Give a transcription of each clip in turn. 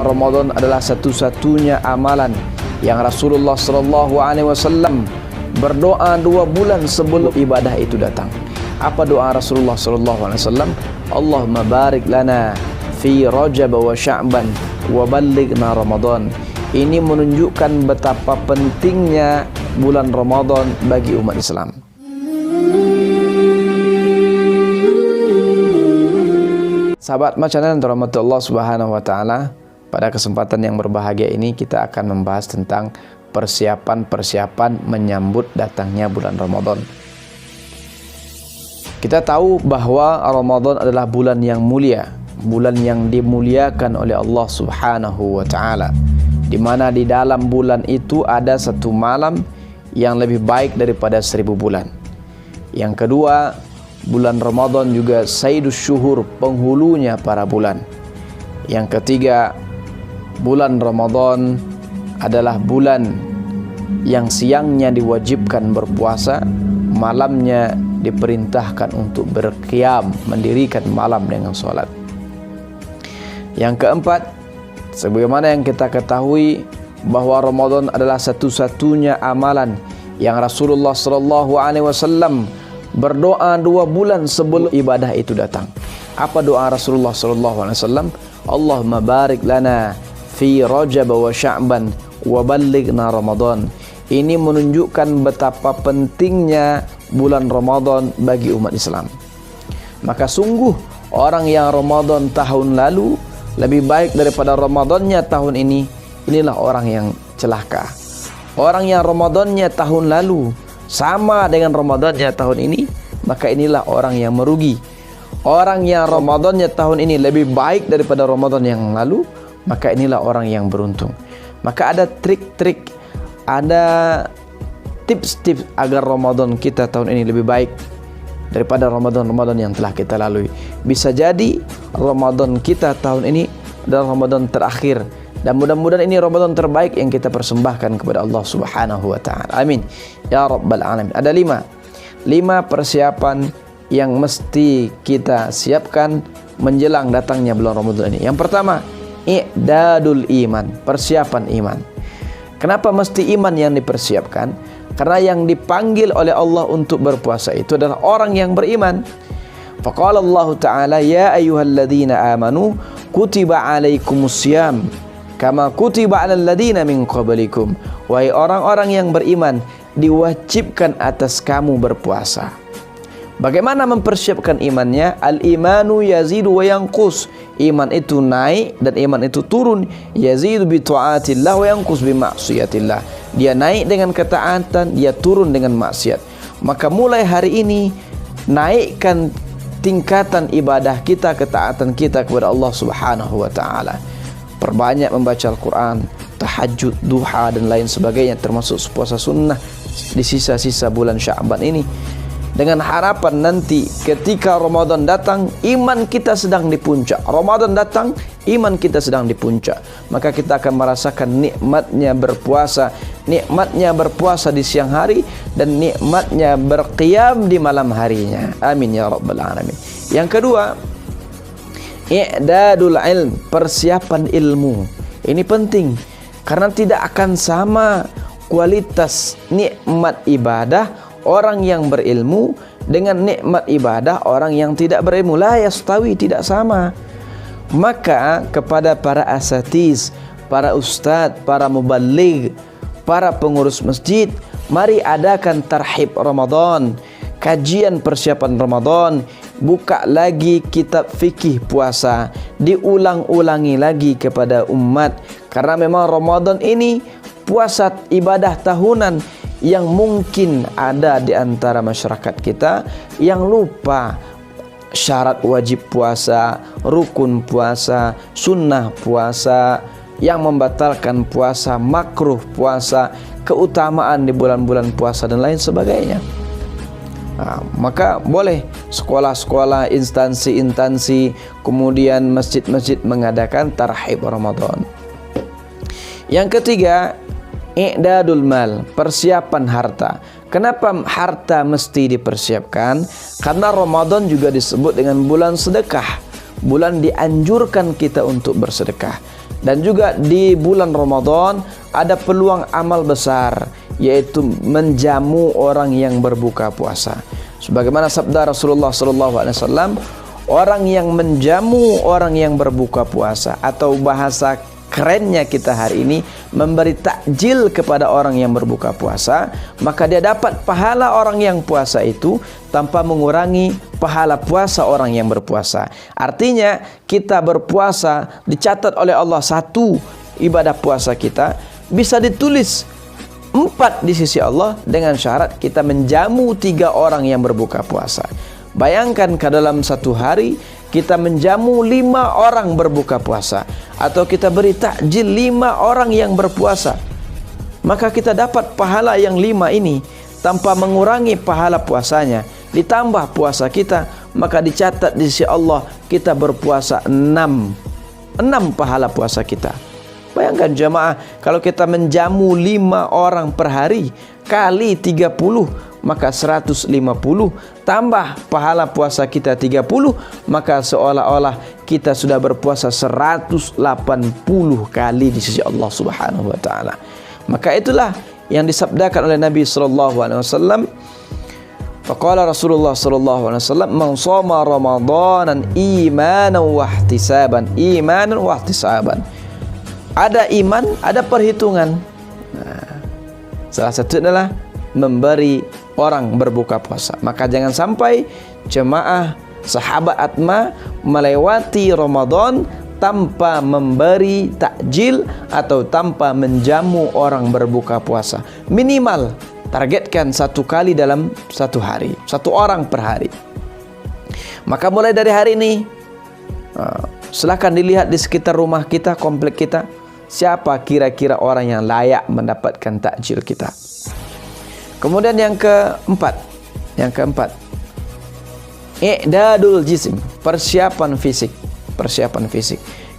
Ramadan adalah satu-satunya amalan yang Rasulullah SAW berdoa 2 bulan sebelum ibadah itu datang. Apa doa Rasulullah SAW? Allahumma barik lana fi Rajab wa Sya'ban wa ballighna Ramadan. Ini menunjukkan betapa pentingnya bulan Ramadan bagi umat Islam. Sahabat Macanan rahmat Allah Subhanahu wa taala, pada kesempatan yang berbahagia ini kita akan membahas tentang persiapan-persiapan menyambut datangnya bulan Ramadan. Kita tahu bahwa Ramadan adalah bulan yang mulia, bulan yang dimuliakan oleh Allah Subhanahu wa taala, di mana di dalam bulan itu ada satu malam yang lebih baik daripada 1000 bulan. Yang kedua, bulan Ramadan juga Sayyidus Syuhur, penghulunya para bulan. Yang ketiga, bulan Ramadan adalah bulan yang siangnya diwajibkan berpuasa, malamnya diperintahkan untuk berqiyam, mendirikan malam dengan sholat. Yang keempat, sebagaimana yang kita ketahui bahwa Ramadan adalah satu-satunya amalan yang Rasulullah SAW berdoa 2 bulan sebelum ibadah itu datang. Apa doa Rasulullah SAW? Allahumma barik lana fi Rajab wa Sya'ban wa ballighna Ramadan. Ini menunjukkan betapa pentingnya bulan Ramadan bagi umat Islam. Maka sungguh orang yang Ramadan tahun lalu lebih baik daripada Ramadannya tahun ini, inilah orang yang celaka. Orang yang Ramadannya tahun lalu sama dengan Ramadannya tahun ini, maka inilah orang yang merugi. Orang yang Ramadannya tahun ini lebih baik daripada Ramadan yang lalu, maka inilah orang yang beruntung. Maka ada trik-trik, ada tips-tips agar Ramadan kita tahun ini lebih baik daripada Ramadan-Ramadan yang telah kita lalui. Bisa jadi Ramadan kita tahun ini adalah Ramadan terakhir, dan mudah-mudahan ini Ramadan terbaik yang kita persembahkan kepada Allah Subhanahu wa taala. Amin ya rabbal alamin. Ada 5 persiapan yang mesti kita siapkan menjelang datangnya bulan Ramadan ini. Yang pertama, i'dadul iman, persiapan iman. Kenapa mesti iman yang dipersiapkan? Karena yang dipanggil oleh Allah untuk berpuasa itu adalah orang yang beriman. Faqala Allah Ta'ala, ya ayyuhalladzina amanu kutiba alaikumussyam kama kutiba alal ladzina min qablikum. Wahai orang-orang yang beriman, diwajibkan atas kamu berpuasa. Bagaimana mempersiapkan imannya? Al-imanu yazidu wa yanqus. Iman itu naik dan iman itu turun. Yazidu bi ta'atillah wa yanqus bi ma'siyatillah. Dia naik dengan ketaatan, dia turun dengan maksiat. Maka mulai hari ini naikkan tingkatan ibadah kita, ketaatan kita kepada Allah Subhanahu wa taala. Perbanyak membaca Al-Quran, tahajud, duha dan lain sebagainya, termasuk puasa sunnah di sisa-sisa bulan Sya'ban ini, dengan harapan nanti ketika Ramadan datang, iman kita sedang di puncak. Ramadan datang, iman kita sedang di puncak. Maka kita akan merasakan nikmatnya berpuasa di siang hari, dan nikmatnya berqiyam di malam harinya. Amin ya rabbal alamin. Yang kedua, i'dadul ilm, persiapan ilmu. Ini penting karena tidak akan sama kualitas nikmat ibadah orang yang berilmu dengan nikmat ibadah orang yang tidak berilmu. La yastawi, tidak sama. Maka kepada para asatiz, para ustadz, para muballigh, para pengurus masjid, mari adakan tarhib Ramadan, kajian persiapan Ramadan. Buka lagi kitab fikih puasa, diulang-ulangi lagi kepada umat, karena memang Ramadan ini puasa ibadah tahunan yang mungkin ada di antara masyarakat kita yang lupa syarat wajib puasa, rukun puasa, sunnah puasa, yang membatalkan puasa, makruh puasa, keutamaan di bulan-bulan puasa dan lain sebagainya. Maka boleh sekolah-sekolah, instansi-instansi, kemudian masjid-masjid mengadakan tarhib Ramadan. Yang ketiga, i'dadul mal, persiapan harta. Kenapa harta mesti dipersiapkan? Karena Ramadan juga disebut dengan bulan sedekah. Bulan dianjurkan kita untuk bersedekah. Dan juga di bulan Ramadan ada peluang amal besar, yaitu menjamu orang yang berbuka puasa. Sebagaimana sabda Rasulullah SAW, orang yang menjamu orang yang berbuka puasa, atau bahasa kerennya kita hari ini, memberi takjil kepada orang yang berbuka puasa, maka dia dapat pahala orang yang puasa itu tanpa mengurangi pahala puasa orang yang berpuasa. Artinya kita berpuasa dicatat oleh Allah satu ibadah puasa kita bisa ditulis 4 di sisi Allah dengan syarat kita menjamu 3 orang yang berbuka puasa. Bayangkan ke dalam satu hari kita menjamu 5 orang berbuka puasa, atau kita beri takjil 5 orang yang berpuasa, maka kita dapat pahala yang 5 ini tanpa mengurangi pahala puasanya. Ditambah puasa kita, maka dicatat di sisi Allah kita berpuasa 6 pahala puasa kita. Bayangkan jemaah, kalau kita menjamu 5 orang per hari kali 30, maka 150, tambah pahala puasa kita 30, maka seolah-olah kita sudah berpuasa 180 kali di sisi Allah Subhanahu wa taala. Maka itulah yang disabdakan oleh Nabi sallallahu alaihi wasallam. Faqala Rasulullah sallallahu alaihi wasallam, "Man shoma ramadanan imanan wa ihtisaban." Imanan wa ihtisaban. Ada iman, ada perhitungan. Nah, salah satu adalah memberi orang berbuka puasa. Maka jangan sampai jemaah sahabat Atma melewati Ramadan tanpa memberi takjil atau tanpa menjamu orang berbuka puasa. Minimal targetkan 1 kali dalam 1 hari, 1 orang per hari. Maka mulai dari hari ini silakan dilihat di sekitar rumah kita, komplek kita, siapa kira-kira orang yang layak mendapatkan takjil kita. Kemudian yang keempat, i'dadul jism, persiapan fisik.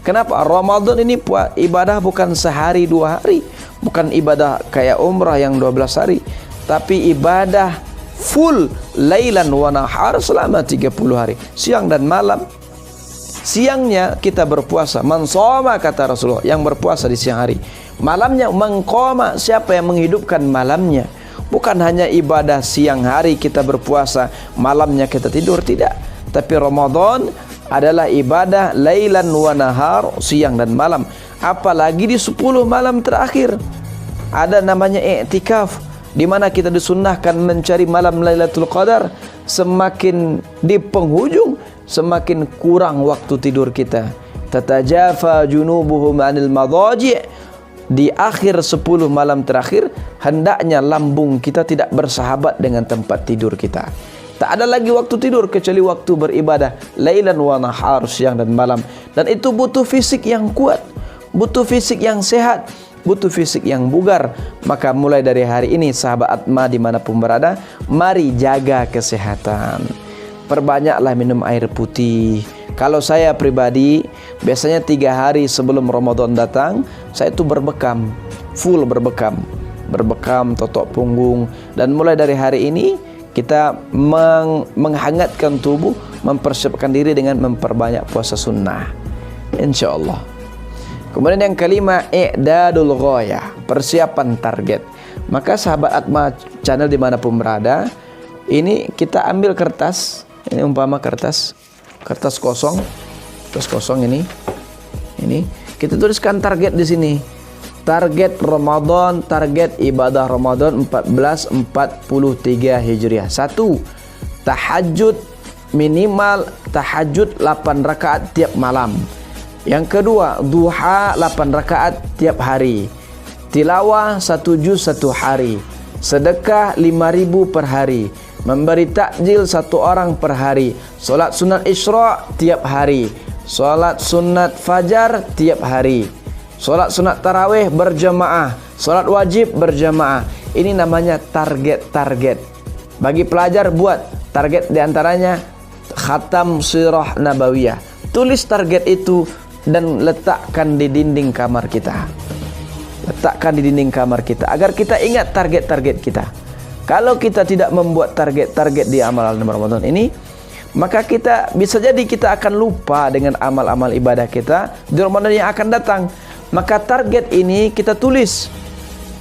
Kenapa? Ramadan ini ibadah bukan sehari 2 hari, bukan ibadah kayak umrah yang 12 hari, tapi ibadah full lailan wa nahar selama 30 hari, siang dan malam. Siangnya kita berpuasa, man shoma kata Rasulullah, yang berpuasa di siang hari. Malamnya man qama, siapa yang menghidupkan malamnya. Bukan hanya ibadah siang hari kita berpuasa, malamnya kita tidur, tidak. Tapi Ramadan adalah ibadah lailan wa nahar, siang dan malam. Apalagi di 10 malam terakhir ada namanya i'tikaf, di mana kita disunnahkan mencari malam Lailatul Qadar. Semakin di penghujung, semakin kurang waktu tidur kita. Tatajafa junubuhum 'anil madaji'. Di akhir 10 malam terakhir, hendaknya lambung kita tidak bersahabat dengan tempat tidur kita. Tak ada lagi waktu tidur kecuali waktu beribadah lailan wa nahar, siang dan malam. Dan itu butuh fisik yang kuat, butuh fisik yang sehat, butuh fisik yang bugar. Maka mulai dari hari ini sahabat Atma dimanapun berada, mari jaga kesehatan. Perbanyaklah minum air putih. Kalau saya pribadi, biasanya 3 hari sebelum Ramadan datang, saya itu berbekam, full berbekam, totok punggung. Dan mulai dari hari ini kita menghangatkan tubuh, mempersiapkan diri dengan memperbanyak puasa sunnah, insyaallah. Kemudian yang kelima, i'dadul ghayah, persiapan target. Maka sahabat Atma channel dimanapun berada, ini kita ambil kertas, ini umpama kertas kosong ini kita tuliskan target di sini. Target Ramadan, target ibadah Ramadan 1443 Hijriah. 1. Tahajud, minimal tahajud 8 rakaat tiap malam. Yang kedua, duha 8 rakaat tiap hari. Tilawah 1 juz 1 hari. Sedekah 5.000 per hari. Memberi takjil 1 orang per hari. Solat sunat Isra tiap hari. Solat sunat fajar tiap hari. Solat sunat tarawih berjamaah. Solat wajib berjamaah. Ini namanya target-target. Bagi pelajar buat target diantaranya khatam sirah nabawiyah. Tulis target itu dan letakkan di dinding kamar kita. Letakkan di dinding kamar kita agar kita ingat target-target kita. Kalau kita tidak membuat target-target di amalan Ramadan ini, maka kita bisa jadi kita akan lupa dengan amal-amal ibadah kita di Ramadan yang akan datang. Maka target ini kita tulis.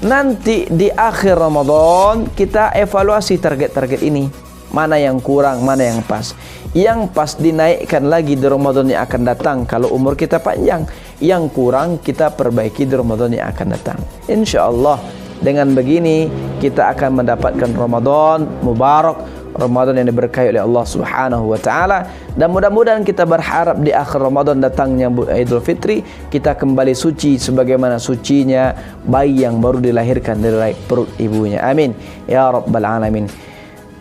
Nanti di akhir Ramadan kita evaluasi target-target ini. Mana yang kurang, mana yang pas. Yang pas dinaikkan lagi di Ramadan yang akan datang kalau umur kita panjang. Yang kurang kita perbaiki di Ramadan yang akan datang. InsyaAllah dengan begini kita akan mendapatkan Ramadan mubarak, Ramadan yang diberkahi oleh Allah Subhanahu wa taala, dan mudah-mudahan kita berharap di akhir Ramadan datangnya Idul Fitri kita kembali suci sebagaimana sucinya bayi yang baru dilahirkan dari perut ibunya. Amin ya rabbal alamin.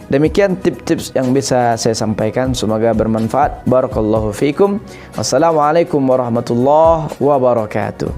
Demikian tips-tips yang bisa saya sampaikan, semoga bermanfaat. Barakallahu fiikum. Wassalamualaikum warahmatullahi wabarakatuh.